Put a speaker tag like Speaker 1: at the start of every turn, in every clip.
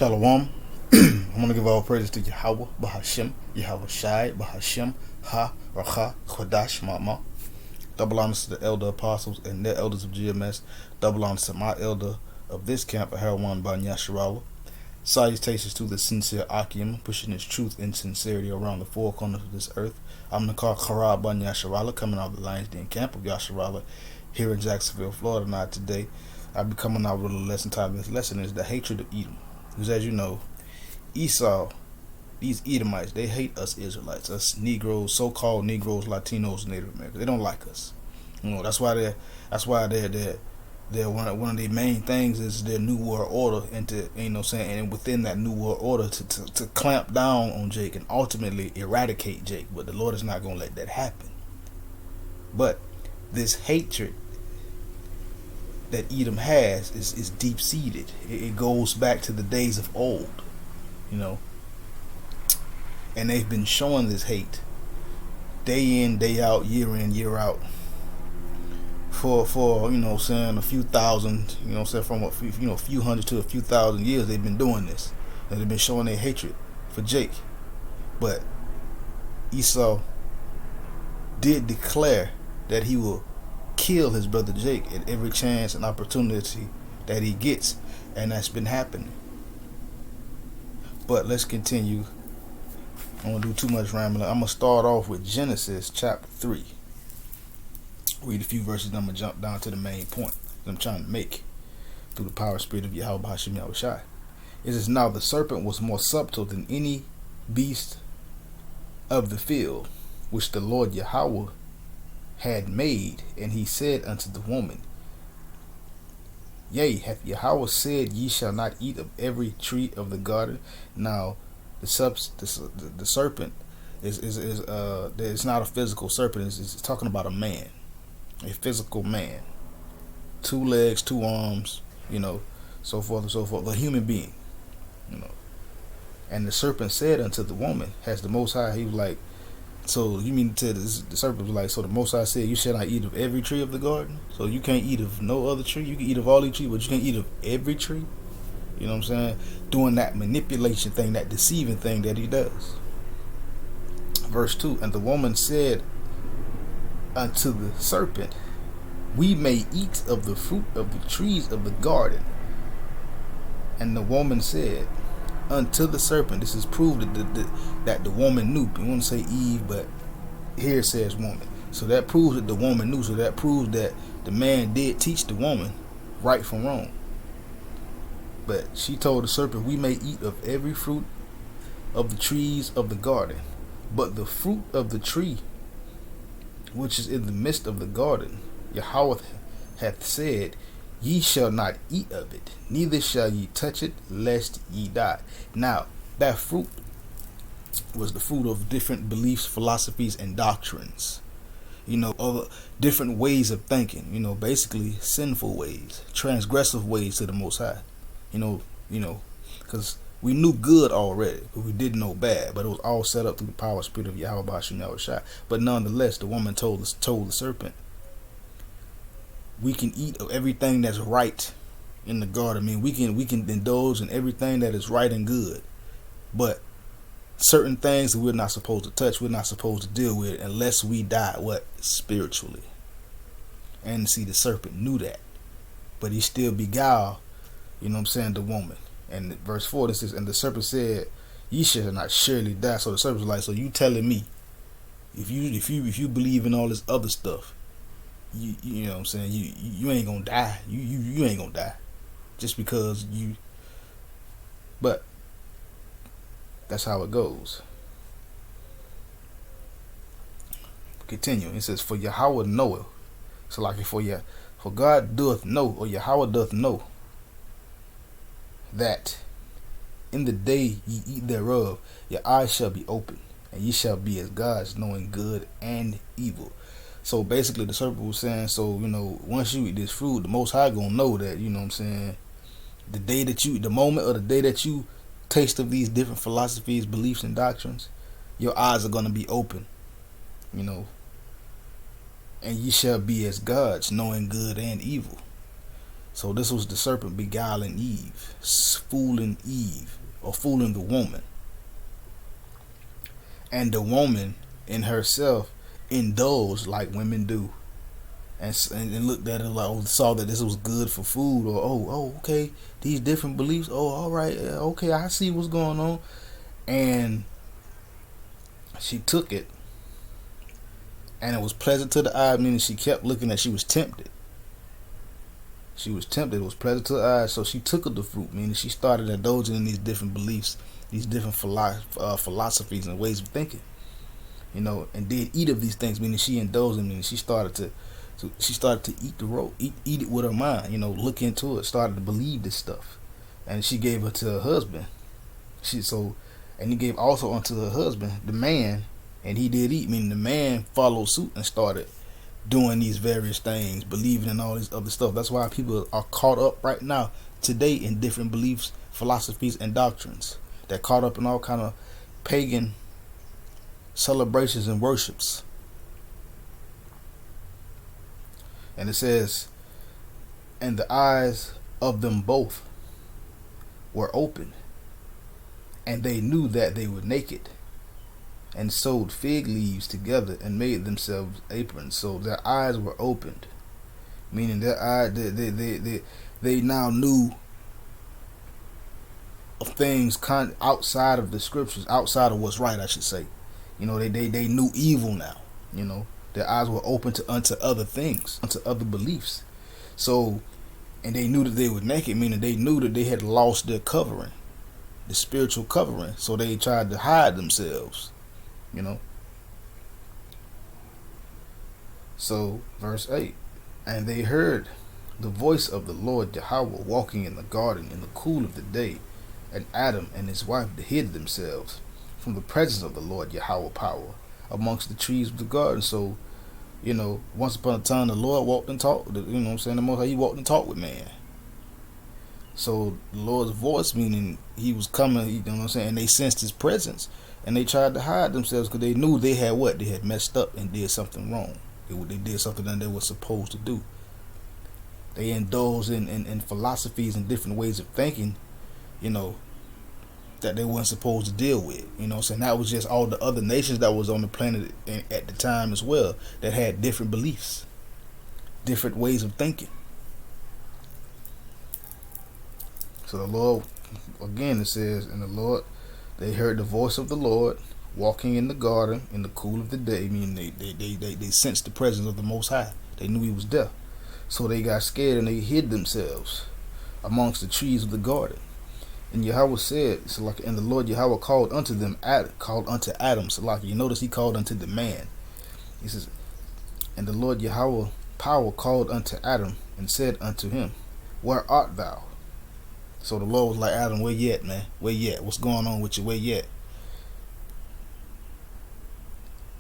Speaker 1: Shalom. I'm going to give all praises to Yahweh, Bahashem, Yahweh Shai, Bahashem, Ha, Racha, Chodash, Mama. Double honors to the elder apostles and their elders of GMS. Double honors to my elder of this camp, Aharawan Ban Yasharala. Salutations to the sincere Akim, pushing his truth and sincerity around the four corners of this earth. I'm Nakar Kharab Ban Yasharala, coming out of the Lions Den camp of Yasharala here in Jacksonville, Florida. Now today, I'll be coming out with a lesson title. This lesson is the hatred of Edom. Because as you know, Esau, these Edomites, they hate us Israelites, us Negroes, so-called Negroes, Latinos, Native Americans. They don't like us. You know, that's why they're one of their main things is their New World Order, and to, you know, saying, and within that New World Order to clamp down on Jake and ultimately eradicate Jake. But the Lord is not going to let that happen. But this hatred that Edom has is deep seated. It goes back to the days of old, you know, and they've been showing this hate day in, day out, year in, year out for you know, saying a few thousand, you know, saying from a few hundred to a few thousand years. They've been doing this, and they've been showing their hatred for Jake. But Esau did declare that he will kill his brother Jake at every chance and opportunity that he gets, and that's been happening. But let's continue. I don't want to do too much rambling. I'm going to start off with Genesis chapter 3. Read a few verses, and I'm going to jump down to the main point that I'm trying to make through the power spirit of Yahweh Hashem Yahweh Shai. It says, now the serpent was more subtle than any beast of the field which the Lord Yahweh had made, and he said unto the woman, yea, hath Yahweh said, ye shall not eat of every tree of the garden? Now the serpent is it's not a physical serpent. It's talking about a man, a physical man, 2 legs, 2 arms, you know, so forth and so forth, a human being, you know. And the serpent said unto the woman, has the Most High, he was like, so you mean to the serpent was like, so the Most High said, you shall not eat of every tree of the garden? So you can't eat of no other tree? You can eat of all these trees, but you can't eat of every tree? You know what I'm saying? Doing that manipulation thing, that deceiving thing that he does. Verse 2, and the woman said unto the serpent, we may eat of the fruit of the trees of the garden. And the woman said unto the serpent, this is proved that the woman knew. We want to say Eve, but here it says woman. So that proves that the woman knew. So that proves that the man did teach the woman right from wrong. But she told the serpent, we may eat of every fruit of the trees of the garden, but the fruit of the tree which is in the midst of the garden, Yahweh hath said, ye shall not eat of it, neither shall ye touch it, lest ye die. Now, that fruit was the fruit of different beliefs, philosophies, and doctrines. You know, other different ways of thinking. You know, basically sinful ways, transgressive ways to the Most High. You know, because we knew good already, but we didn't know bad. But it was all set up through the power spirit of Yahweh Hashem Yahweh Shai. But nonetheless, the woman told the serpent, we can eat of everything that's right in the garden. I mean, we can indulge in everything that is right and good, but certain things that we're not supposed to touch, we're not supposed to deal with unless we die, what? Spiritually. And see, the serpent knew that, but he still beguiled, you know what I'm saying, the woman. And verse 4, this is, and the serpent said, ye shall not surely die. So the serpent was like, so you telling me, if you believe in all this other stuff, you know what I'm saying, you ain't gonna die. You ain't gonna die just because you. But that's how it goes. Continuing, it says, for Yahweh knoweth. So like for God doth know, or Yahweh doth know, that in the day ye eat thereof, your eyes shall be open, and ye shall be as gods, knowing good and evil. So basically the serpent was saying, so, you know, once you eat this fruit, the Most High gonna know that, you know what I'm saying, the moment or the day that you taste of these different philosophies, beliefs, and doctrines, your eyes are gonna be open, you know, and ye shall be as gods, knowing good and evil. So this was the serpent beguiling Eve, fooling Eve, or fooling the woman. And the woman in herself indulged like women do. And looked at it like, oh, saw that this was good for food, or okay, these different beliefs. Oh, all right, okay, I see what's going on. And she took it, and it was pleasant to the eye, meaning she kept looking at. She was tempted. She was tempted. It was pleasant to the eye, so she took of the fruit, meaning she started indulging in these different beliefs, these different philosophies and ways of thinking. And did eat of these things, meaning she indulged in, meaning she started to eat it with her mind. Look into it, started to believe this stuff, and she gave it to her husband. And he gave also unto her husband, the man, and he did eat, meaning the man followed suit and started doing these various things, believing in all this other stuff. That's why people are caught up right now today in different beliefs, philosophies, and doctrines. They're caught up in all kind of pagan celebrations and worships. And it says, and the eyes of them both were open, and they knew that they were naked, and sewed fig leaves together and made themselves aprons. So their eyes were opened, meaning their eyes, they now knew of things outside of the scriptures, outside of what's right, I should say. They knew evil now. Their eyes were open unto other things, unto other beliefs. So, and they knew that they were naked, meaning they knew that they had lost their covering, the spiritual covering. So they tried to hide themselves, So, verse 8, and they heard the voice of the Lord Yahweh walking in the garden in the cool of the day, and Adam and his wife hid themselves from the presence of the Lord Yahweh power amongst the trees of the garden. So, once upon a time the Lord walked and talked. The Most High, he walked and talked with man. So the Lord's voice, meaning he was coming, and they sensed his presence, and they tried to hide themselves because they knew they had what? They had messed up and did something wrong. They did something that they were supposed to do. They indulged in philosophies and different ways of thinking, that they weren't supposed to deal with. That was just all the other nations that was on the planet at the time as well, that had different beliefs, different ways of thinking. So the Lord, again it says, and the Lord, they heard the voice of the Lord walking in the garden in the cool of the day, meaning they sensed the presence of the Most High. They knew he was there. So they got scared and they hid themselves amongst the trees of the garden. And Yahweh said, and the Lord Yahweh called unto Adam. So like you notice he called unto the man. He says, and the Lord Yahweh power called unto Adam and said unto him, where art thou? So the Lord was like, Adam, where you at, man? Where you at? What's going on with you? Where you at?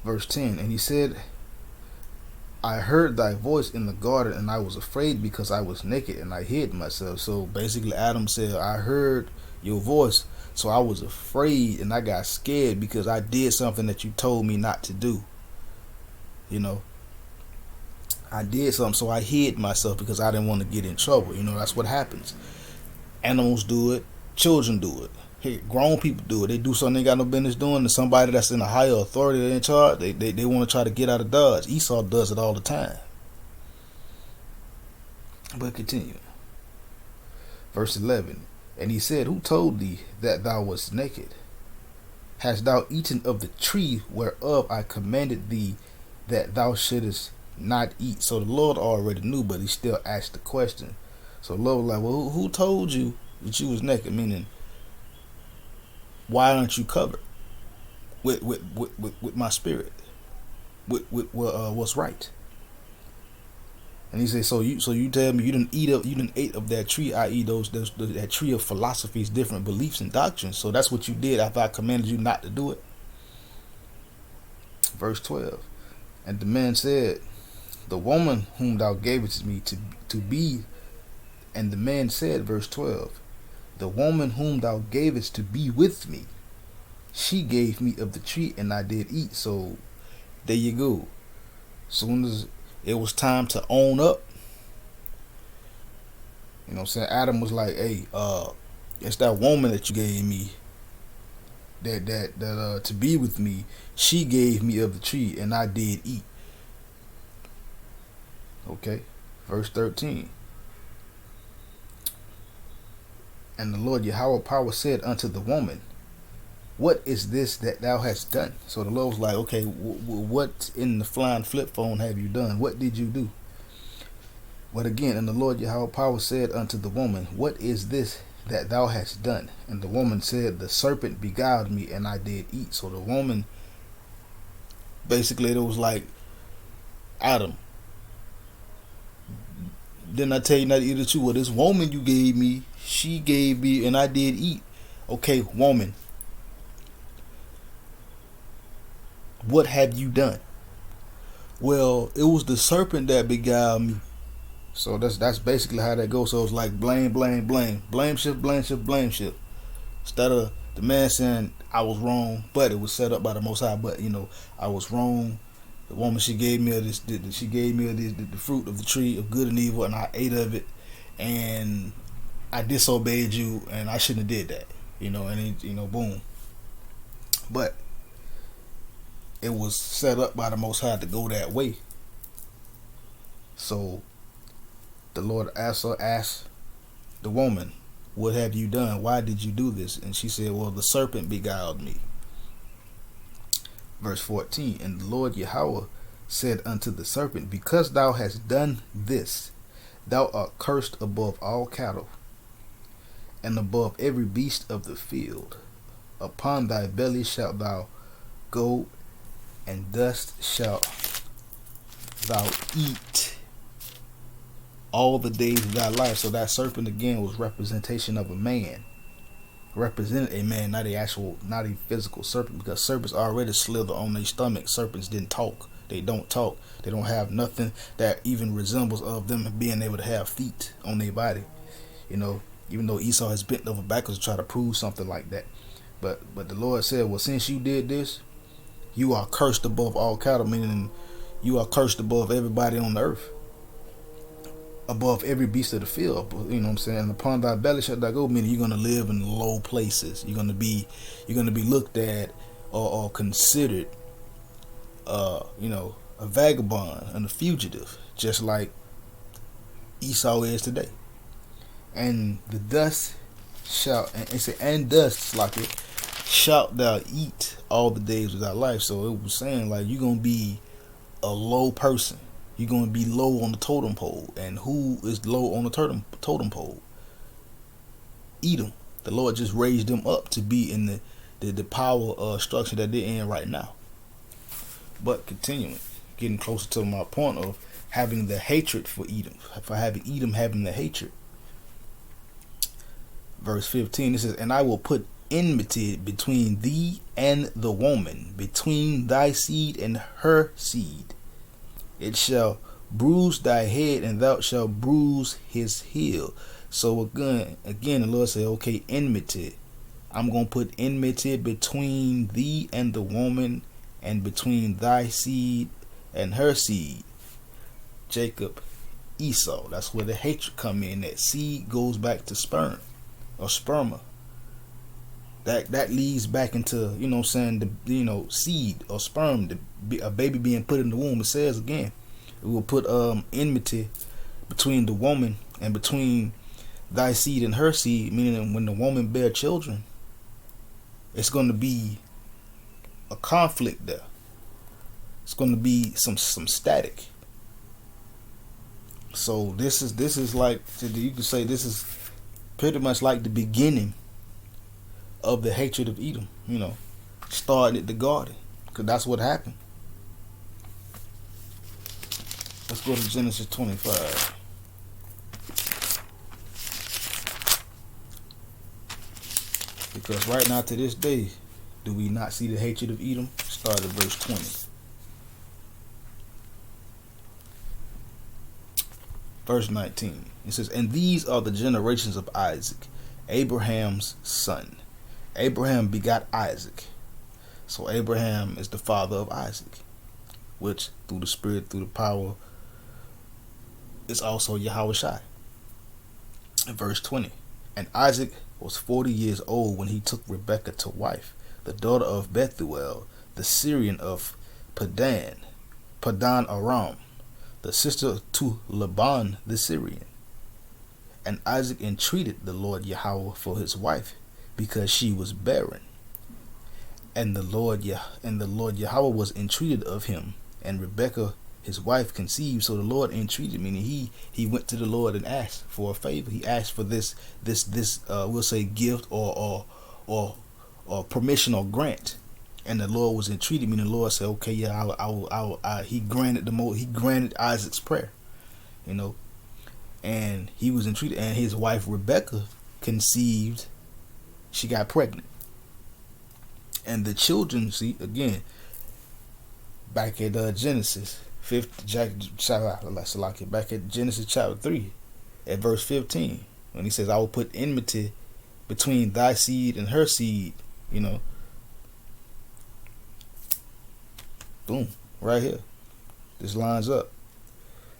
Speaker 1: Verse 10, and he said, I heard thy voice in the garden, and I was afraid because I was naked, and I hid myself. So basically Adam said, I heard your voice, so I was afraid, and I got scared because I did something that you told me not to do. I did something, so I hid myself because I didn't want to get in trouble. That's what happens. Animals do it, children do it. Hey, grown people do it. They do something they got no business doing to somebody that's in a higher authority, they're in charge. They want to try to get out of Dodge. Esau does it all the time. But continue. Verse 11. And he said, who told thee that thou wast naked? Hast thou eaten of the tree whereof I commanded thee that thou shouldest not eat? So the Lord already knew, but he still asked the question. So the Lord was like, well, who told you that you was naked? Meaning, why aren't you covered with my spirit, with what's right? And he said, so you tell me you didn't eat of that tree, i.e. that tree of philosophies, different beliefs and doctrines. So that's what you did after I commanded you not to do it. Verse 12. And the man said, the woman whom thou gavest me to be. And the man said, verse 12, the woman whom thou gavest to be with me, she gave me of the tree, and I did eat. So there you go. Soon as it was time to own up, You know what I'm saying? Adam was like, hey, it's that woman that you gave me that to be with me. She gave me of the tree and I did eat. Okay. Verse 13. And the Lord Yahweh power said unto the woman, what is this that thou hast done? So the Lord was like, okay, what in the flying flip phone have you done? What did you do? But again, and the Lord Yahweh power said unto the woman, what is this that thou hast done? And the woman said, the serpent beguiled me and I did eat. So the woman, basically, it was like, Adam, didn't I tell you not to eat it too? Well, this woman you gave me, she gave me and I did eat. Okay, woman, what have you done? Well, it was the serpent that beguiled me. So that's basically how that goes. So it's like blame, blame, blame, blame shift, blame shift, blame shift. Instead of the man saying I was wrong, but it was set up by the Most High. But I was wrong. The woman, she gave me this. She gave me the fruit of the tree of good and evil, and I ate of it, and I disobeyed you, and I shouldn't have did that. And boom. But it was set up by the Most High to go that way. So the Lord also asked the woman, what have you done? Why did you do this? And she said, well, the serpent beguiled me. Verse 14, and the Lord Yahweh said unto the serpent, because thou hast done this, thou art cursed above all cattle, and above every beast of the field. Upon thy belly shalt thou go, and dust shalt thou eat all the days of thy life. So that serpent again was representation of a man. Represented a man, not a physical serpent, because serpents already slither on their stomach. Serpents didn't talk. They don't talk. They don't have nothing that even resembles of them being able to have feet on their body. Even though Esau has bent over backwards to try to prove something like that. But the Lord said, well, since you did this, you are cursed above all cattle, meaning you are cursed above everybody on the earth, above every beast of the field. You know what I'm saying? Upon thy belly shalt thou go, meaning you're going to live in low places. You're going to be looked at or considered a vagabond and a fugitive, just like Esau is today. And the dust shalt, and it said, and dust like it shalt thou eat all the days of thy life. So it was saying like you're gonna be a low person. You're gonna be low on the totem pole. And who is low on the totem pole? Edom. The Lord just raised them up to be in the power structure that they're in right now. But continuing, getting closer to my point of having the hatred for Edom, for having Edom having the hatred. Verse 15, it says, and I will put enmity between thee and the woman, between thy seed and her seed. It shall bruise thy head, and thou shalt bruise his heel. So again, the Lord said, okay, enmity. I'm going to put enmity between thee and the woman, and between thy seed and her seed. Jacob, Esau. That's where the hatred come in. That seed goes back to sperm or sperma. That leads back into, the seed or sperm, a baby being put in the womb. It says again, it will put enmity between the woman and between thy seed and her seed, meaning when the woman bear children, it's going to be a conflict there. It's going to be some static. So this is like, you could say this is pretty much like the beginning of the hatred of Edom, starting at the garden, because that's what happened. Let's go to Genesis 25. Because right now to this day, do we not see the hatred of Edom? Start at verse 20. Verse 19. It says, and these are the generations of Isaac, Abraham's son. Abraham begot Isaac. So Abraham is the father of Isaac, which through the spirit, through the power, is also Yahweh Shai. In verse 20. And Isaac was 40 years old when he took Rebekah to wife, the daughter of Bethuel, the Syrian of Padan Aram, the sister to Laban the Syrian. And Isaac entreated the Lord Yahweh for his wife, because she was barren. And the Lord Yahweh was entreated of him, and Rebekah his wife conceived. So the Lord entreated, meaning he went to the Lord and asked for a favor. He asked for this we'll say gift or permission or grant. And the Lord was entreated, meaning the Lord said, okay, yeah, he granted Isaac's prayer, and he was entreated, and his wife Rebekah conceived. She got pregnant, and the children, see again, back at Genesis back at Genesis chapter 3, at verse 15, when he says, I will put enmity between thy seed and her seed, boom, right here. This lines up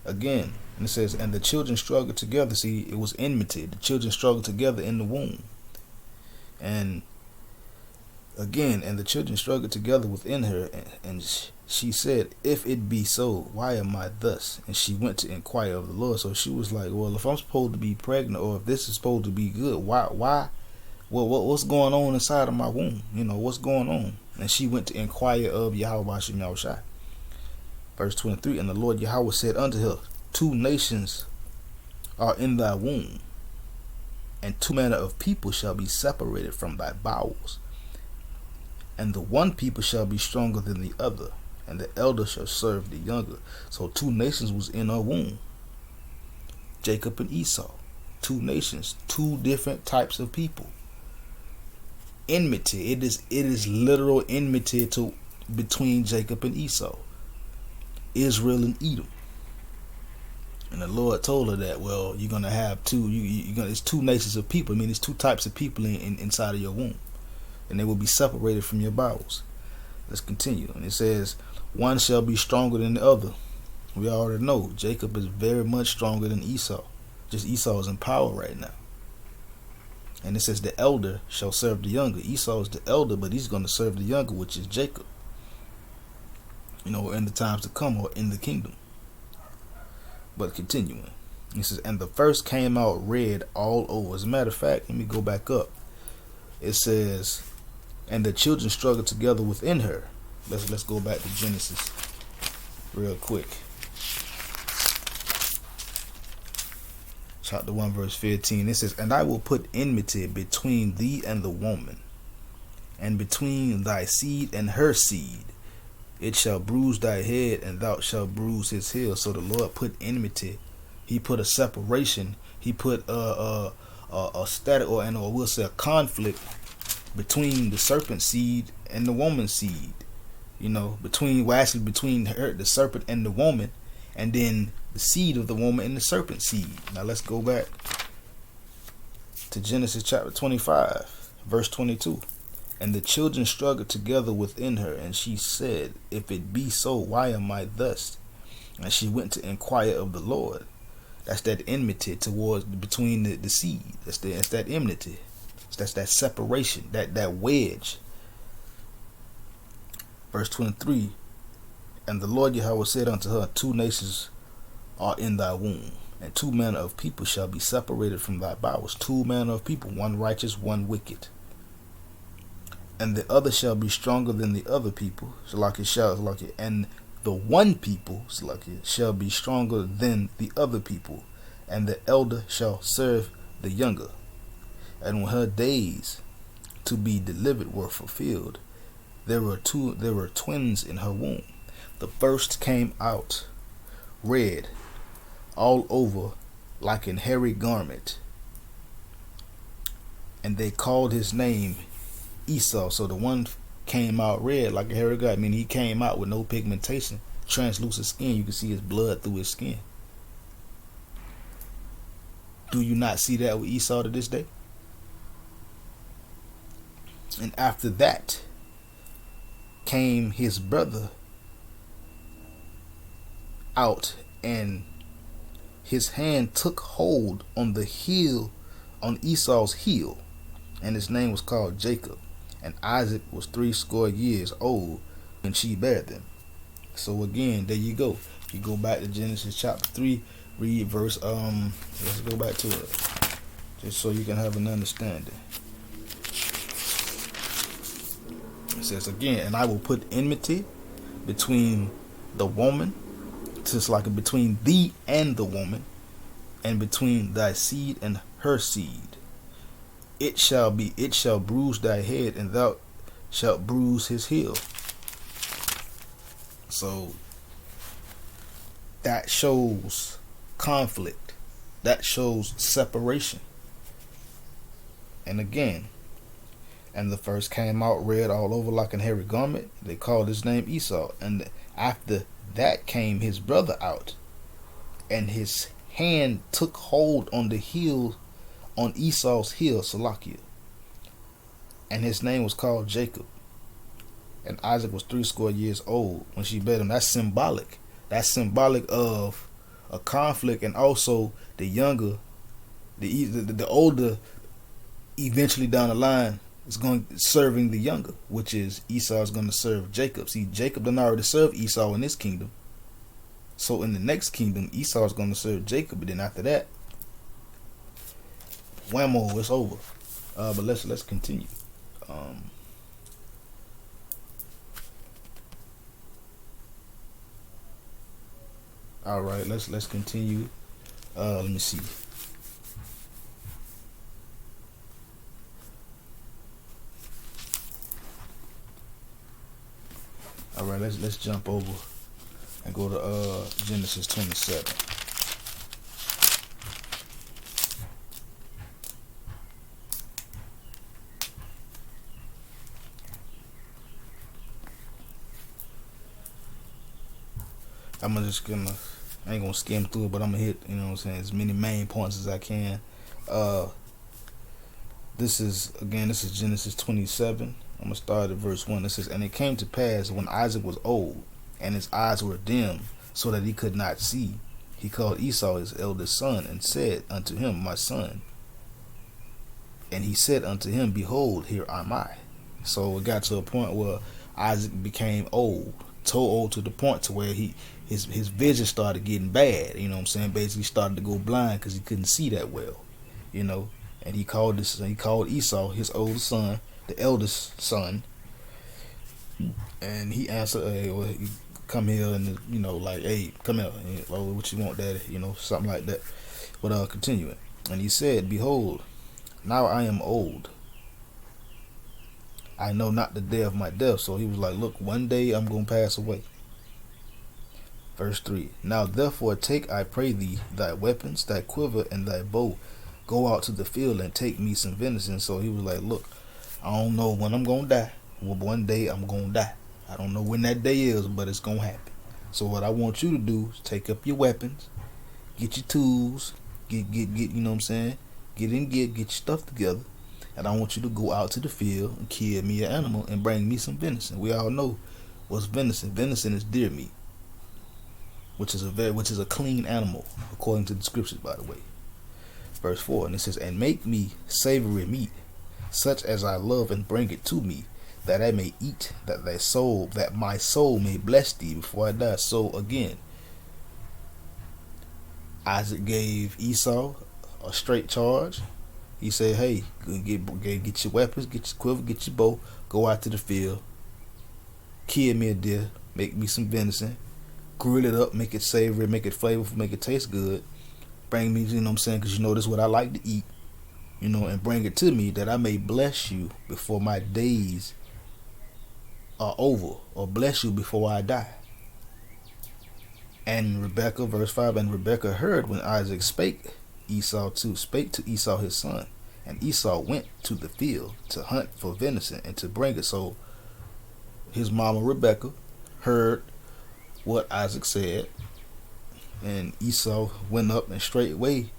Speaker 1: again, and it says, and the children struggled together. See, it was enmity. The children struggled together in the womb. And again, and the children struggled together within her, and she said, if it be so, why am I thus? And she went to inquire of the Lord. So she was like, well, if I'm supposed to be pregnant, or if this is supposed to be good, why what's going on inside of my womb? What's going on? And she went to inquire of Yahweh Bashim Yahushai. Verse 23, and the Lord Yahweh said unto her, 2 nations are in thy womb, and 2 manner of people shall be separated from thy bowels. And the one people shall be stronger than the other, and the elder shall serve the younger. So 2 nations was in her womb. Jacob and Esau. 2 nations, 2 different types of people. Enmity. It is literal enmity between Jacob and Esau. Israel and Edom. And the Lord told her that, well, you're gonna have it's 2 nations of people. I mean, it's 2 types of people inside of your womb, and they will be separated from your bowels. Let's continue. And it says, one shall be stronger than the other. We already know Jacob is very much stronger than Esau. Just Esau is in power right now. And it says the elder shall serve the younger. Esau is the elder, but he's going to serve the younger, which is Jacob. In the times to come, or in the kingdom. But continuing, he says, and the first came out red all over. As a matter of fact, let me go back up. It says, and the children struggled together within her. Let's go back to Genesis real quick. Chapter 1 verse 15. It says, and I will put enmity between thee and the woman, and between thy seed and her seed. It shall bruise thy head, and thou shalt bruise his heel. So the Lord put enmity. He put a separation. He put a static, or we'll say a conflict between the serpent seed and the woman's seed. Between her, the serpent, and the woman, and then the seed of the woman and the serpent seed. Now let's go back to Genesis chapter 25, verse 22. And the children struggled together within her, and she said, if it be so, why am I thus? And she went to inquire of the Lord. That's that enmity between the seed. That's that enmity. That's that separation, that wedge. Verse 23, and the Lord Yahweh said unto her, 2 nations are in thy womb, and 2 manner of people shall be separated from thy bowels. 2 manner of people, one righteous, one wicked. And the other shall be stronger than the other people, and the one people shall be stronger than the other people, and the elder shall serve the younger. And when her days to be delivered were fulfilled, there were twins in her womb. The first came out red all over like an hairy garment, and they called his name Esau. So the one came out red like a hairy garment, meaning he came out with no pigmentation, translucent skin. You can see his blood through his skin. Do you not see that with Esau to this day? And after that came his brother out, and his hand took hold on the heel, on Esau's heel, and his name was called Jacob. And Isaac was 80 old when she bare them. So again, there you go. You go back to Genesis chapter 3, read verse, let's go back to it, just so you can have an understanding. It says again, and I will put enmity between the woman, just like between thee and the woman, and between thy seed and her seed. It shall bruise thy head, and thou shalt bruise his heel. So that shows conflict. That shows separation. And again, and the first came out red all over like an hairy garment. They called his name Esau. And after that came his brother out, and his hand took hold on the heel, on Esau's heel, Salakia. And his name was called Jacob. And Isaac was 80 old when she bare him. That's symbolic. That's symbolic of a conflict, and also the younger, the older, eventually down the line is going serving the younger, which is Esau is going to serve Jacob. See, Jacob done already served Esau in this kingdom. So in the next kingdom, Esau is going to serve Jacob, but then after that, whammo, it's over. But let's continue. All right, let's continue. Let me see. All right, let's jump over and go to Genesis 27. I ain't gonna skim through it, but I'm gonna hit, as many main points as I can. This is Genesis 27. I'm gonna start at verse 1. It says, and it came to pass when Isaac was old, and his eyes were dim, so that he could not see, he called Esau his eldest son, and said unto him, my son. And he said unto him, behold, here am I. So it got to a point where Isaac became old, so old to the point to where his vision started getting bad. Basically started to go blind because he couldn't see that well. And he called Esau his oldest son, the eldest son. And he answered, he come here, and hey, come here, what you want, daddy? Something like that. But continuing. And he said, behold, now I am old, I know not the day of my death. So he was like, look, one day I'm going to pass away. Verse 3. Now therefore take, I pray thee, thy weapons, thy quiver, and thy bow. Go out to the field and take me some venison. So he was like, look, I don't know when I'm going to die. Well, one day I'm going to die. I don't know when that day is, but it's going to happen. So what I want you to do is take up your weapons, get your tools, get your stuff together. And I want you to go out to the field and kill me an animal and bring me some venison. We all know what's venison. Venison is deer meat, which is a clean animal, according to the scriptures, by the way. Verse 4, and it says, and make me savory meat, such as I love, and bring it to me, that I may eat, that my soul may bless thee before I die. So again, Isaac gave Esau a straight charge. He said, hey, get your weapons, get your quiver, get your bow, go out to the field, kill me a deer, make me some venison, grill it up, make it savory, make it flavorful, make it taste good, bring me, because this is what I like to eat, and bring it to me, that I may bless you before my days are over, or bless you before I die. And Rebekah, verse 5, and Rebekah heard when Isaac spake to Esau his son. And Esau went to the field to hunt for venison and to bring it. So his mama Rebekah heard what Isaac said, and Esau went up and straightway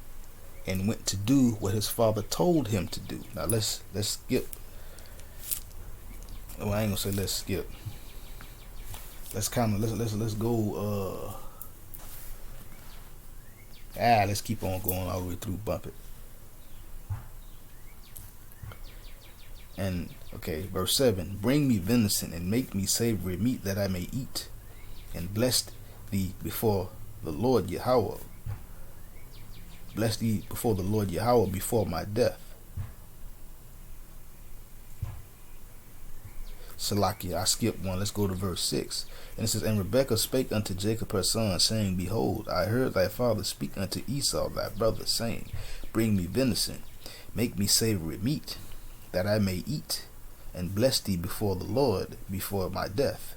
Speaker 1: and went to do what his father told him to do. Now let's skip. Well, I ain't gonna say let's skip. Let's go Let's keep on going all the way through. Bump it. And okay, verse 7. Bring me venison and make me savory meat that I may eat, and bless thee before the Lord Yahweh. Bless thee before the Lord Yahweh before my death. Salakia, I skipped one. Let's go to verse 6. And it says, And Rebekah spake unto Jacob her son, saying, Behold, I heard thy father speak unto Esau thy brother, saying, Bring me venison, make me savory meat, that I may eat, and bless thee before the Lord before my death.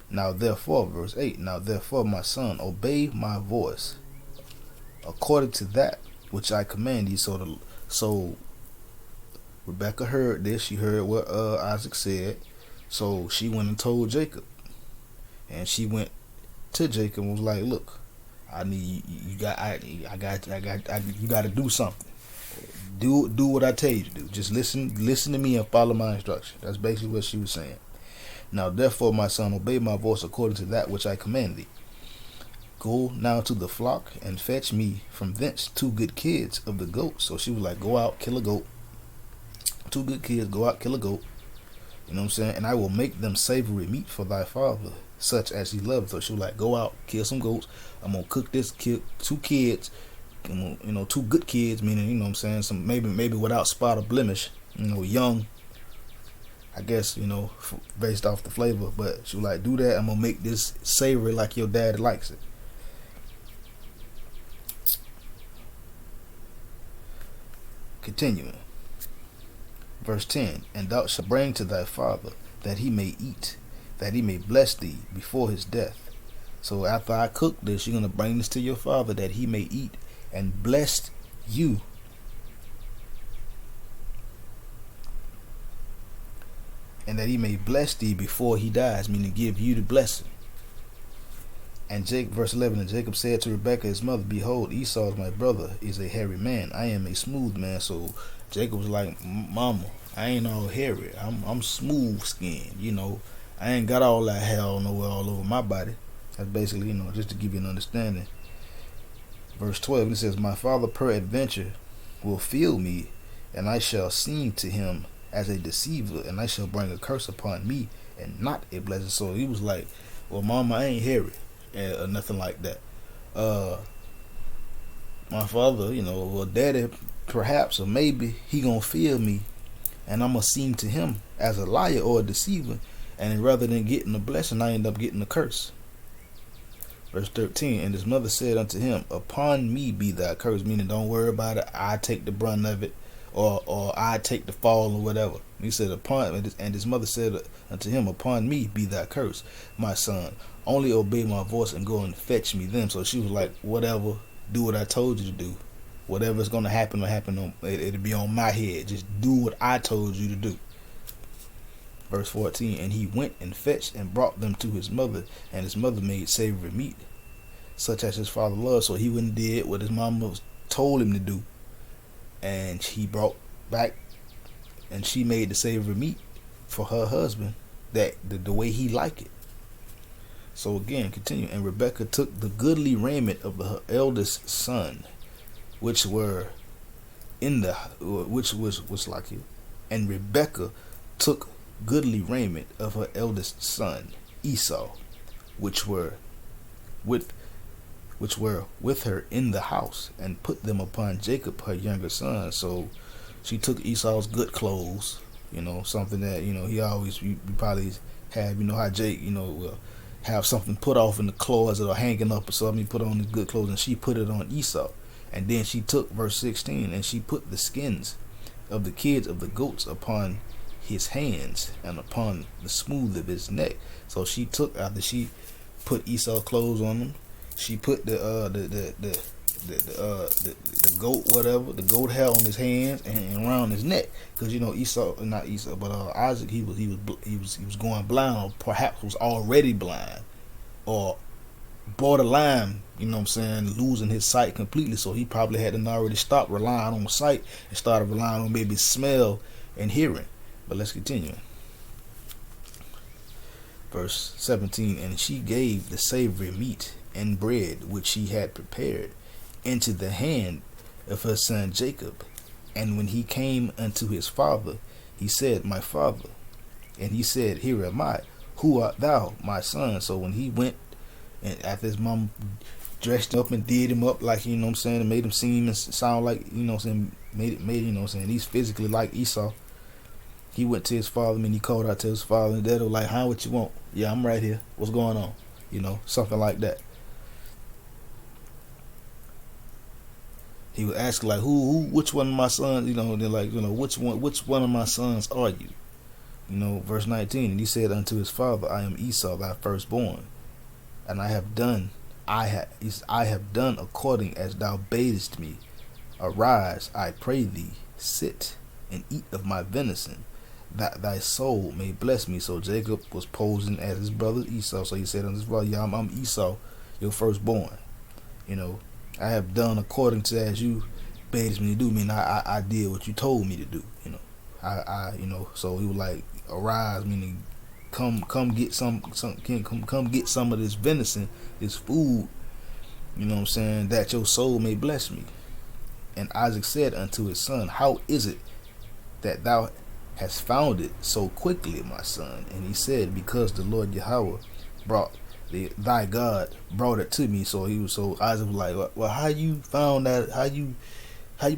Speaker 1: Now therefore, verse 8, Now therefore, my son, obey my voice, according to that which I command thee. So Rebekah heard this. She heard what Isaac said. So she went and told Jacob. And she went to Jacob and was like, Look, I need you got to do something. Do what I tell you to do. Just listen to me and follow my instruction. That's basically what she was saying. Now therefore, my son, obey my voice according to that which I command thee. Go now to the flock and fetch me from thence 2 good kids of the goats. So she was like, go out, kill a goat. 2 good kids, go out, kill a goat. You know what I'm saying? And I will make them savory meat for thy father, such as he loved. So she was like, go out, kill some goats. I'm going to cook this, kill 2 kids. 2 good kids, meaning, you know what I'm saying, some maybe without spot or blemish, young, I guess, based off the flavor. But she was like, do that. I'm going to make this savory like your dad likes it. Continuing. Verse 10. And thou shalt bring to thy father, that he may eat, that he may bless thee before his death. So after I cook this, you're going to bring this to your father, that he may eat and bless you. And that he may bless thee before he dies, meaning give you the blessing. And verse 11, and Jacob said to Rebekah his mother, Behold, Esau my brother is a hairy man. I am a smooth man. So Jacob was like, Mama, I ain't all hairy. I'm smooth skinned. I ain't got all that hair nowhere all over my body. That's basically, just to give you an understanding. Verse 12, it says, My father peradventure will feel me, and I shall seem to him as a deceiver, and I shall bring a curse upon me, and not a blessing. So he was like, well, Mama, I ain't hairy, or nothing like that. My father, well, Daddy, perhaps, or maybe, he gonna feel me, and I'm gonna seem to him as a liar or a deceiver, and rather than getting a blessing, I end up getting a curse. Verse 13, and his mother said unto him, Upon me be thy curse, meaning don't worry about it, I take the brunt of it, or I take the fall, or whatever. He said, and his mother said unto him, Upon me be thy curse, my son, only obey my voice and go and fetch me them. So she was like, whatever, do what I told you to do. Whatever's going to happen will happen, it'll be on my head. Just do what I told you to do. Verse 14, and he went and fetched and brought them to his mother, and his mother made savory meat, such as his father loved. So he went and did what his mama told him to do, and he brought back, and she made the savory meat for her husband, that the way he liked it. So again, continue. And Rebekah took the goodly raiment of her eldest son, which was like it, and Rebekah took goodly raiment of her eldest son Esau, which were with her in the house, and put them upon Jacob her younger son. So she took Esau's good clothes, something that he always, you probably have, how Jake will have something put off in the closet or hanging up or something. He put on his good clothes, and she put it on Esau. And then she took, verse 16, and she put the skins of the kids of the goats upon his hands and upon the smooth of his neck. So she took, after she put Esau clothes on him, she put the goat, whatever, the goat hair on his hands and around his neck, because Isaac, he was going blind, or perhaps was already blind, or borderline, losing his sight completely. So he probably hadn't already stopped relying on sight and started relying on maybe smell and hearing. But let's continue. Verse 17, and she gave the savory meat and bread which she had prepared, into the hand of her son Jacob. And when he came unto his father, he said, My father. And he said, Here am I. Who art thou, my son? So when he went, and after his mom dressed him up and did him up, like, you know what I'm saying, and made him seem and sound like, you know what I'm saying, made you know what I'm saying, he's physically like Esau. He went to his father, and he called out to his father, and dad was like, How, what you want? Yeah, I'm right here. What's going on? You know, something like that. He would ask, like, which one of my sons, you know, they're like, you know, which one of my sons are you? You know, verse 19, and he said unto his father, I am Esau, thy firstborn, and I have done according as thou badest me. Arise, I pray thee, sit and eat of my venison, that thy soul may bless me. So Jacob was posing as his brother Esau. So he said unto his brother, Yeah, I'm Esau, your firstborn. You know, I have done according to as you badest me to do. Meaning I did what you told me to do. You know, I you know. So he was like, arise, meaning come get come get some of this venison, this food. You know what I'm saying, that your soul may bless me. And Isaac said unto his son, How is it that thou hast found it so quickly, my son? And he said, Because the Lord Yahweh thy God brought it to me. So Isaac was like, Well, how you found that?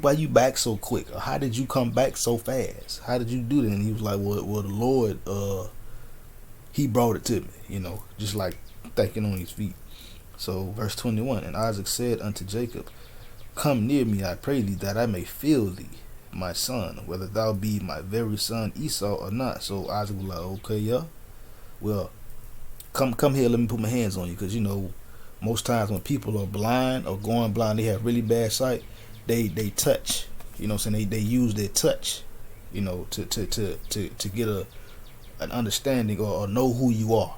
Speaker 1: Why you back so quick? Or how did you come back so fast? How did you do that? And he was like, Well, the Lord, he brought it to me. You know, just like thinking on his feet. So verse 21, and Isaac said unto Jacob, Come near me, I pray thee, that I may feel thee, my son, whether thou be my very son Esau or not. So Isaac was like, Okay, yeah, well, come here, let me put my hands on you. Because, you know, most times when people are blind or going blind, they have really bad sight, they touch, you know what I'm saying, they use their touch, you know, to get an understanding or know who you are.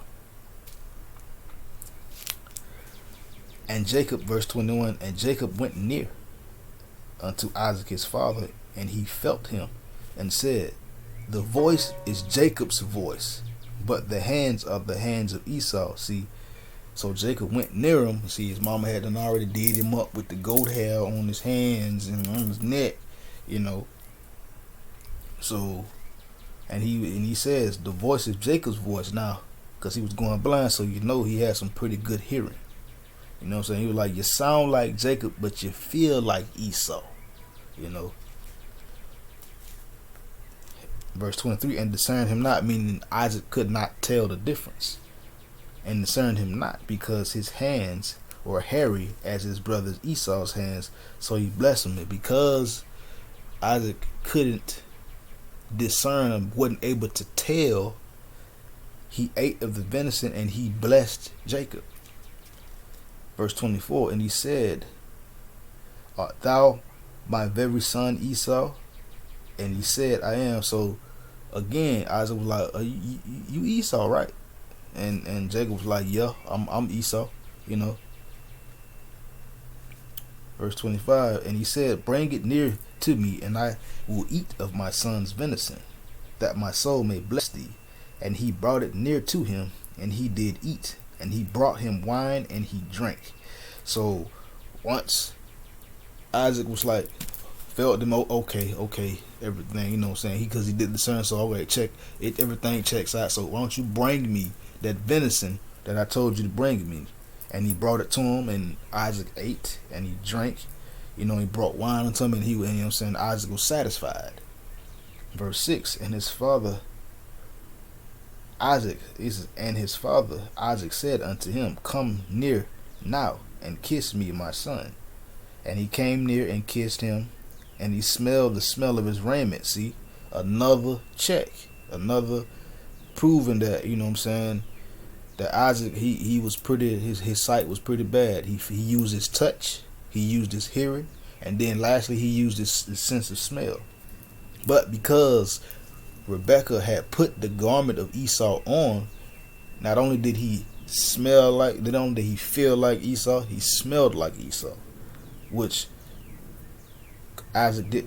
Speaker 1: And Jacob, verse 21, and Jacob went near unto Isaac his father, and he felt him, and said, The voice is Jacob's voice, but the hands are the hands of Esau. See, so Jacob went near him. See, his mama had done already did him up with the goat hair on his hands and on his neck, you know. So, and he says, the voice is Jacob's voice now, because he was going blind, so you know he had some pretty good hearing. You know what I'm saying? He was like, You sound like Jacob, but you feel like Esau. You know. Verse 23, and discerned him not, meaning Isaac could not tell the difference. And discerned him not, because his hands were hairy as his brother Esau's hands. So he blessed him. And because Isaac couldn't discern him, wasn't able to tell, he ate of the venison and he blessed Jacob. Verse 24, and he said, Art thou my very son Esau? And he said, I am. So again, Isaac was like, you Esau, right? And Jacob was like, Yeah, I'm Esau, you know. Verse 25, and he said, Bring it near to me, and I will eat of my son's venison, that my soul may bless thee. And he brought it near to him, and he did eat. And he brought him wine, and he drank. So once Isaac was like, felt them, okay, everything, you know what I'm saying, because he did discern, so okay, check it, everything checks out, so why don't you bring me that venison that I told you to bring me? And he brought it to him, and Isaac ate, and he drank, you know, he brought wine unto him, and you know what I'm saying, Isaac was satisfied. Verse 6, and his father Isaac said unto him, Come near now, and kiss me, my son. And he came near and kissed him, and he smelled the smell of his raiment. See, another check, another proving that, you know what I'm saying, that Isaac, he was pretty, his sight was pretty bad. He used his touch, he used his hearing, and then lastly he used his sense of smell. But because Rebekah had put the garment of Esau on, not only did he feel like Esau, he smelled like Esau, which Isaac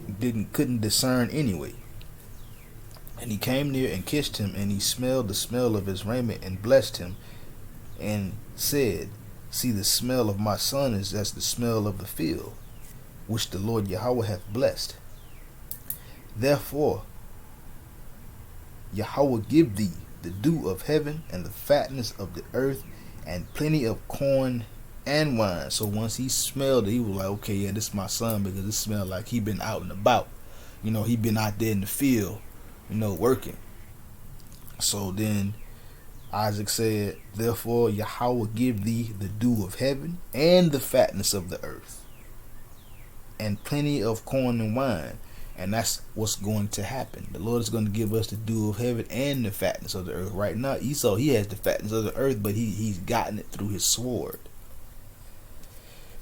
Speaker 1: couldn't discern anyway. And he came near and kissed him, and he smelled the smell of his raiment and blessed him, and said, See, the smell of my son is as the smell of the field, which the Lord Yahweh hath blessed. Therefore Yahweh give thee the dew of heaven and the fatness of the earth and plenty of corn and wine. So once he smelled it, he was like, okay, yeah, this is my son, because it smelled like he been out and about. He been out there in the field, working. So then Isaac said, therefore Yahweh give thee the dew of heaven and the fatness of the earth and plenty of corn and wine. And that's what's going to happen. The Lord is going to give us the dew of heaven and the fatness of the earth. Right now, Esau, he has the fatness of the earth, but he's gotten it through his sword.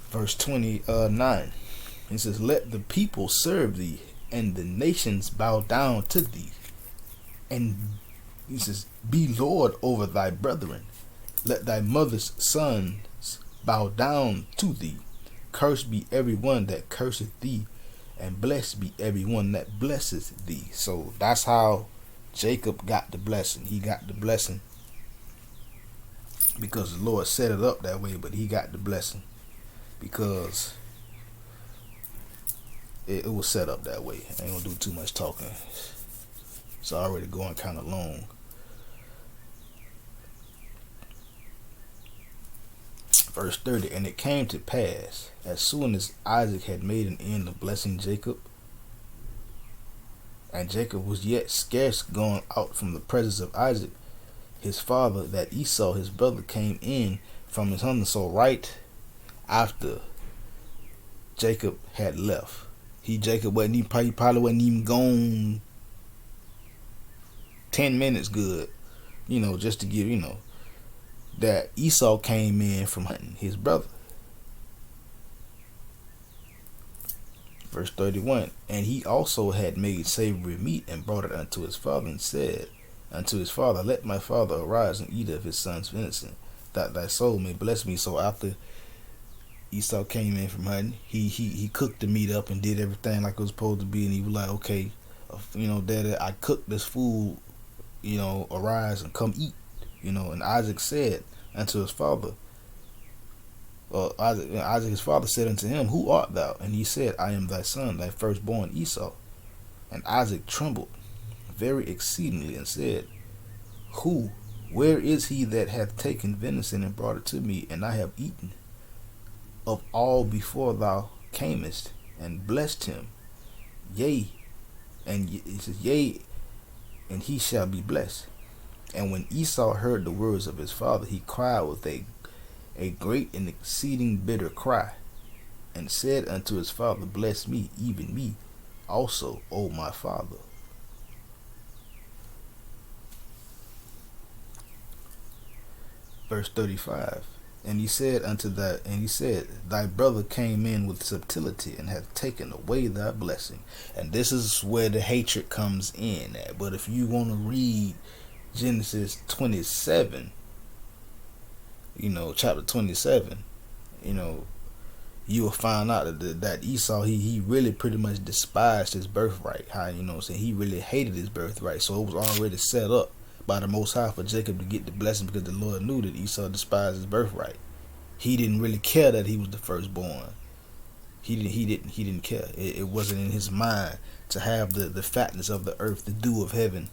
Speaker 1: Verse 29, it says, let the people serve thee, and the nations bow down to thee. And he says, be Lord over thy brethren. Let thy mother's sons bow down to thee. Cursed be every one that curseth thee, and blessed be everyone that blesses thee. So that's how Jacob got the blessing. He got the blessing because the Lord set it up that way, but he got the blessing because it was set up that way. I ain't gonna do too much talking. It's already going kind of long. Verse 30, and it came to pass, as soon as Isaac had made an end of blessing Jacob, and Jacob was yet scarce gone out from the presence of Isaac his father, that Esau his brother came in from his hunting. So right after Jacob had left, Jacob wasn't even, he probably wasn't even gone 10 minutes good, just to give, that Esau came in from hunting his brother. Verse 31, and he also had made savory meat and brought it unto his father, and said unto his father, let my father arise and eat of his son's venison, that thy soul may bless me. So after Esau came in from hunting, he cooked the meat up and did everything like it was supposed to be, and he was like, okay, daddy, I cooked this food, arise and come eat. And Isaac said unto his father, Isaac his father said unto him, who art thou? And he said, I am thy son, thy firstborn Esau. And Isaac trembled very exceedingly and said, where is he that hath taken venison and brought it to me? And I have eaten of all before thou camest, and blessed him. Yea, and he says, yea, and he shall be blessed. And when Esau heard the words of his father, he cried with a great and exceeding bitter cry, and said unto his father, bless me, even me also, O my father. Verse 35, and he said, thy brother came in with subtlety, and hath taken away thy blessing. And this is where the hatred comes in at. But if you want to read Genesis 27, chapter 27, you will find out that Esau, he really pretty much despised his birthright. He really hated his birthright. So it was already set up by the Most High for Jacob to get the blessing, because the Lord knew that Esau despised his birthright. He didn't really care that he was the firstborn. He didn't care. It wasn't in his mind to have the fatness of the earth, the dew of heaven,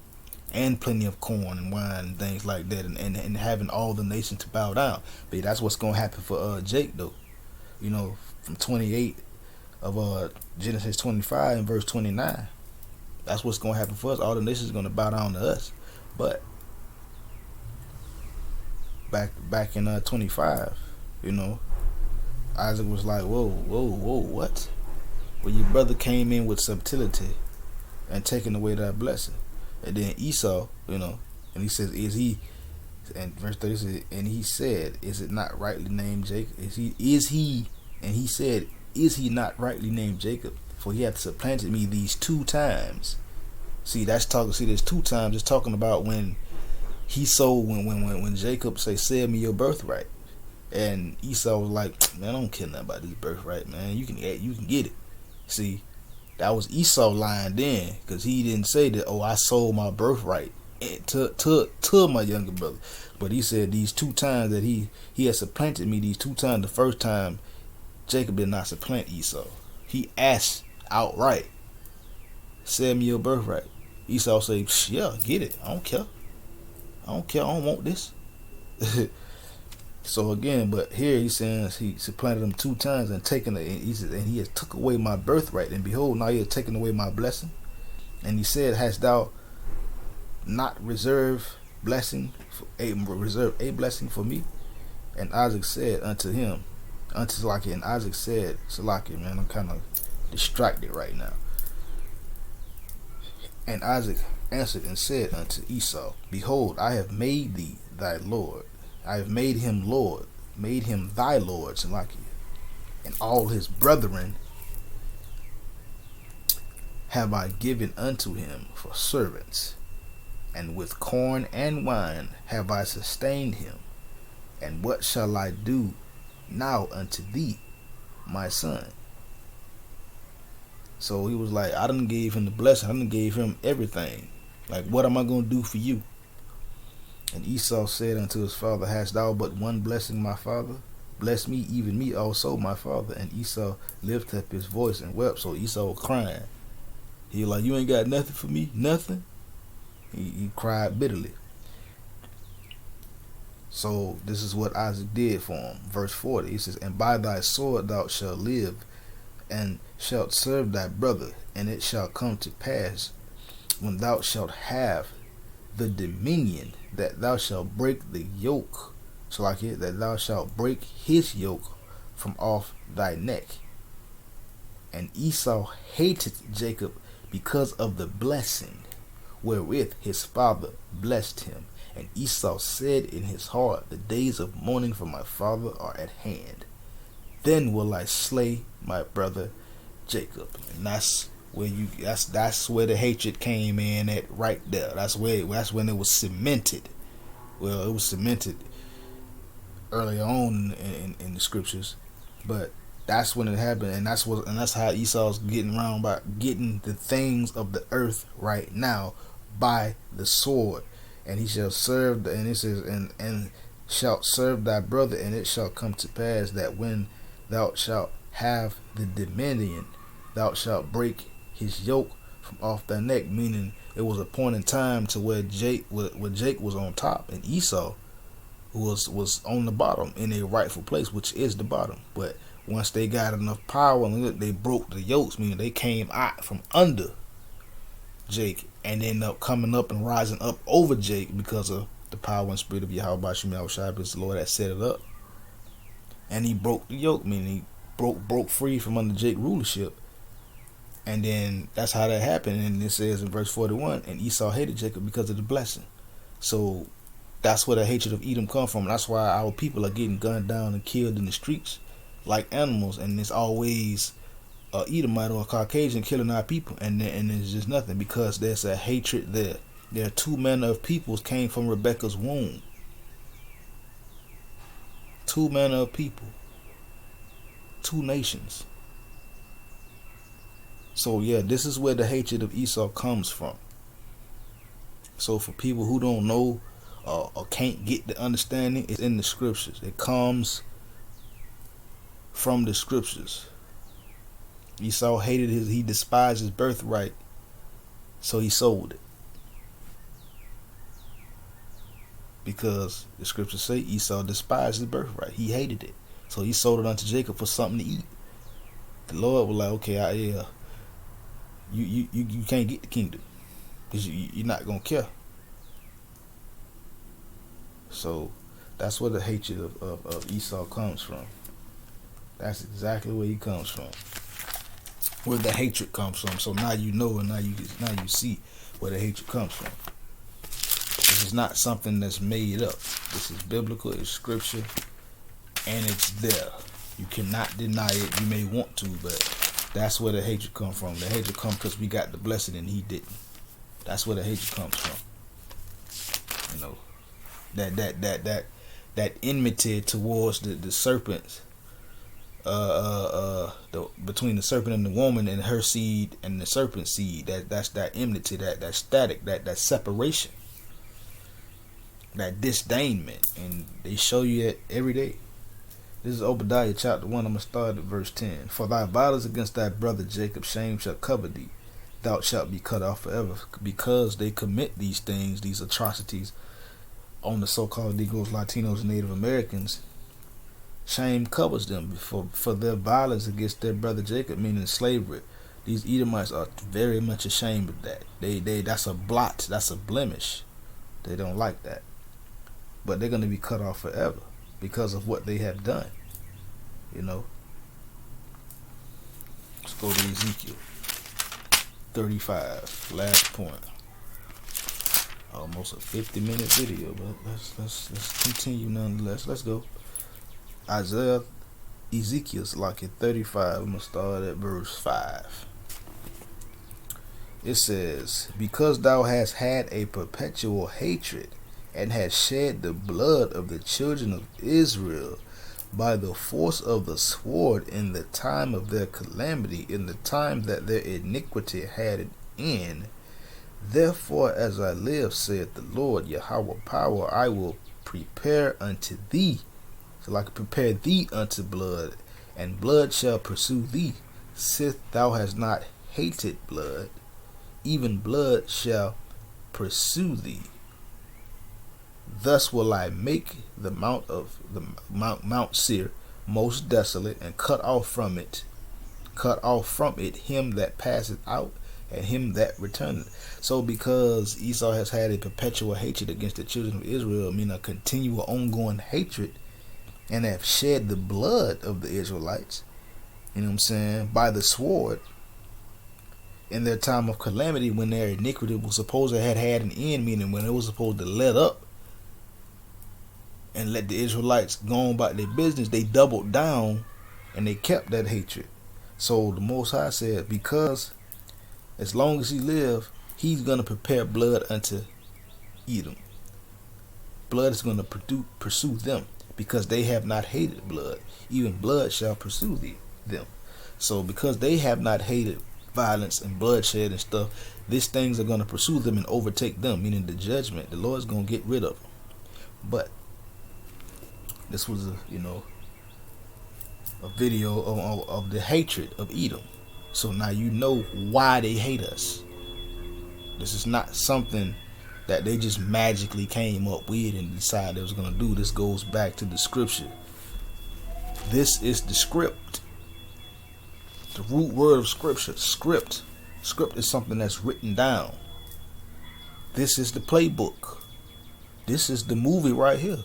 Speaker 1: and plenty of corn and wine and things like that, and having all the nations to bow down. But that's what's going to happen for Jake, though. From 28 of Genesis 25 and verse 29. That's what's going to happen for us. All the nations are going to bow down to us. But back in 25, Isaac was like, whoa, what? Well, your brother came in with subtlety and taking away that blessing. And then Esau, and he says, is he, and verse 30 says, and he said, is it not rightly named Jacob? And he said, is he not rightly named Jacob? For he hath supplanted me these 2 times. There's 2 times. It's talking about when he sold, when Jacob say, sell me your birthright. And Esau was like, man, I don't care nothing about this birthright, man. You can get it. See, that was Esau lying then, because he didn't say that, I sold my birthright to my younger brother. But he said these 2 times that he had supplanted me, these 2 times. The first time, Jacob did not supplant Esau. He asked outright, "Sell me your birthright." Esau say, "Yeah, get it. I don't care. I don't care. I don't want this." So again, but here he's saying he supplanted him 2 times and taken it. And he has took away my birthright, and behold, now he has taken away my blessing. And he said, "Hast thou not reserved a blessing for me?" And Isaac said unto him, unto Salakia, and Isaac said, Salakia, man, I'm kind of distracted right now. And Isaac answered and said unto Esau, "Behold, I have made thee thy Lord. I have made him Lord, made him thy Lord, Salakia. And all his brethren have I given unto him for servants. And with corn and wine have I sustained him. And what shall I do now unto thee, my son?" So he was like, I done gave him the blessing. I done gave him everything. Like, what am I going to do for you? And Esau said unto his father, "Hast thou but one blessing, my father? Bless me, even me also, my father." And Esau lifted up his voice and wept. So Esau was crying. He was like, "You ain't got nothing for me? Nothing?" He cried bitterly. So this is what Isaac did for him. Verse 40, he says, "And by thy sword thou shalt live, and shalt serve thy brother. And it shall come to pass, when thou shalt have the dominion, that thou shalt break the yoke," so like it, that thou shalt break his yoke from off thy neck. And Esau hated Jacob because of the blessing wherewith his father blessed him. And Esau said in his heart, "The days of mourning for my father are at hand. Then will I slay my brother Jacob." And that's where that's where the hatred came in at right there. That's when it was cemented. Well, it was cemented earlier on in the scriptures, but that's when it happened, and that's how Esau's getting around by getting the things of the earth right now by the sword. And he shall serve, and it says, and shalt serve thy brother, and it shall come to pass that when thou shalt have the dominion, thou shalt break his yoke from off thy neck. Meaning, it was a point in time to where Jake was on top, and Esau was on the bottom in a rightful place, which is the bottom. But once they got enough power, they broke the yokes, meaning they came out from under Jake and ended up coming up and rising up over Jake because of the power and spirit of Yahweh Bashim Yahushua, is the Lord that set it up. And he broke the yoke, meaning he broke free from under Jake's rulership. And then that's how that happened. And it says in verse 41, "And Esau hated Jacob because of the blessing." So that's where the hatred of Edom come from. That's why our people are getting gunned down and killed in the streets like animals. And it's always Edomite or a Caucasian killing our people. And there's just nothing, because there's a hatred there. There are 2 manner of peoples came from Rebekah's womb. 2 manner of people. 2 nations. So yeah, this is where the hatred of Esau comes from. So for people who don't know or can't get the understanding, it's in the scriptures. It comes from the scriptures. Esau hated he despised his birthright, so he sold it. Because the scriptures say Esau despised his birthright. He hated it. So he sold it unto Jacob for something to eat. The Lord was like, okay, you can't get the kingdom, because you're not going to care. So that's where the hatred of Esau comes from. That's exactly where he comes from. Where the hatred comes from. So now you know, and now you see where the hatred comes from. This is not something that's made up. This is biblical, it's scripture, and it's there. You cannot deny it. You may want to, but that's where the hatred comes from. The hatred comes because we got the blessing and he didn't. That's where the hatred comes from. You know, that enmity towards the serpents, between the serpent and the woman and her seed and the serpent's seed. That's that enmity, that static, that separation, that disdainment, and they show you it every day. This is Obadiah chapter 1. I'm going to start at verse 10. For thy violence against thy brother Jacob, shame shall cover thee. Thou shalt be cut off forever. Because they commit these things, these atrocities, on the so-called Negroes, Latinos, and Native Americans, shame covers them for their violence against their brother Jacob, meaning slavery. These Edomites are very much ashamed of that. That's a blot, that's a blemish. They don't like that. But they're going to be cut off forever because of what they have done. You know. Let's go to Ezekiel 35, last point. Almost a 50-minute video, but let's continue nonetheless. Let's go. Ezekiel's like at 35. I'm gonna start at verse 5. It says, because thou hast had a perpetual hatred, and hast shed the blood of the children of Israel by the force of the sword in the time of their calamity, in the time that their iniquity had an end. Therefore, as I live, saith the Lord, Yahweh power, I will prepare unto thee. So like prepare thee unto blood, and blood shall pursue thee. Sith thou hast not hated blood, even blood shall pursue thee. Thus will I make the Mount Seir most desolate, and cut off from it him that passeth out, and him that returneth. So because Esau has had a perpetual hatred against the children of Israel, meaning a continual ongoing hatred, and have shed the blood of the Israelites, you know what I'm saying, by the sword, in their time of calamity, when their iniquity was supposed to have had an end, meaning when it was supposed to let up and let the Israelites go on about their business, they doubled down and they kept that hatred. So the Most High said, because as long as he live, he's going to prepare blood unto Edom. Blood is going to pursue them, because they have not hated blood. Even blood shall pursue them. So because they have not hated violence and bloodshed and stuff, these things are going to pursue them and overtake them, meaning the judgment. The Lord's going to get rid of them. But this was a video of the hatred of Edom. So now you know why they hate us. This is not something that they just magically came up with and decided they was going to do. This goes back to the scripture. This is the script. The root word of scripture. Script is something that's written down. This is the playbook. This is the movie right here.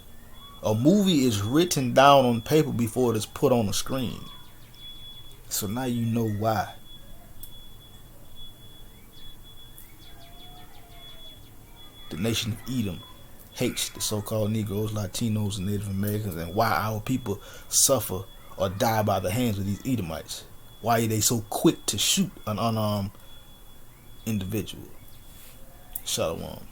Speaker 1: A movie is written down on paper before it is put on the screen. So now you know why. The nation of Edom hates the so-called Negroes, Latinos, and Native Americans, and why our people suffer or die by the hands of these Edomites. Why are they so quick to shoot an unarmed individual? Shalom.